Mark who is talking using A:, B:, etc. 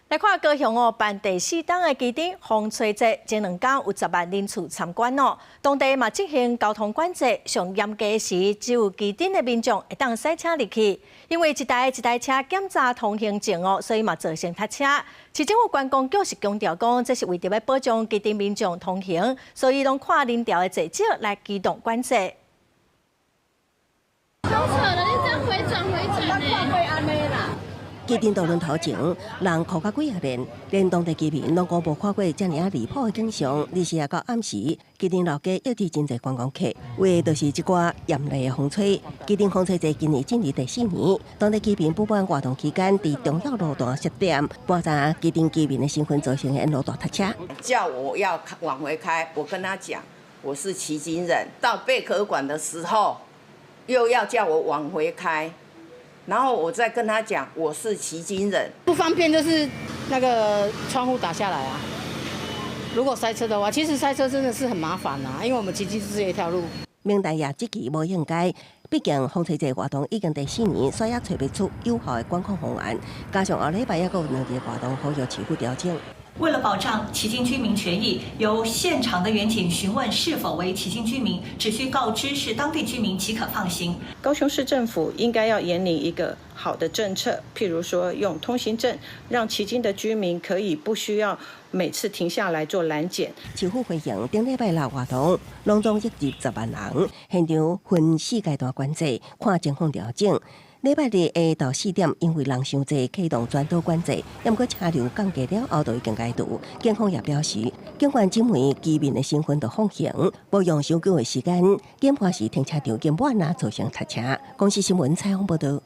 A: 来看高雄哦，办第4档的基点风吹节，前2天有10万人次参观哦。当地嘛进行交通管制，上严格时只有基点的民众会当驶车入去，因为一台车检查通行证哦，所以嘛造成塞车。市政府观光局是强调讲，这是为着要保障基点民众通行，所以拢看人潮的坐少来机动管制。
B: 好扯了，你这样回转呢？
C: 基点道路头前，人哭到几连，连当地居民拢讲无看过遮尔离谱的景象。而是到暗时，基点老街约伫真侪观光客，为的就是这寡严厉的风吹。基点风吹节今年进入第4年，当地居民不办活动期间，伫重要路段设点，半早基点居民的身份造成沿路大塞车。
D: 叫我要往回开，我跟他讲我是旗津人，到贝壳馆的时候又要叫我往回开。然后我再跟他讲，我是旗津人，
E: 不方便就是那个窗户打下来啊。如果塞车的话，其实塞车真的是很麻烦啊，因为我们旗津只有一条路。
C: 明代也积极无应该，毕竟风吹节活动已经第4年，所以也找不出有效的管控方案。加上后礼拜也有2个活动呼吁起步调整。
F: 为了保障旗津居民权益，由现场的员警询问是否为旗津居民，只需告知是当地居民即可放行。
G: 高雄市政府应该要引领一个好的政策，譬如说用通行证，让旗津的居民可以不需要每次停下来做拦检。
C: 市府回应顶礼拜六活动，隆重入10万人，现场分4阶段管制，看情况调整。礼拜日下到4点，因为人伤济，启动全岛管制。不过车流降低了后，就已经解除。警方也表示，警方证明居民的身份就放行，无用伤久的时间，检判时停车场根本造成塞车。公司新闻采访报道。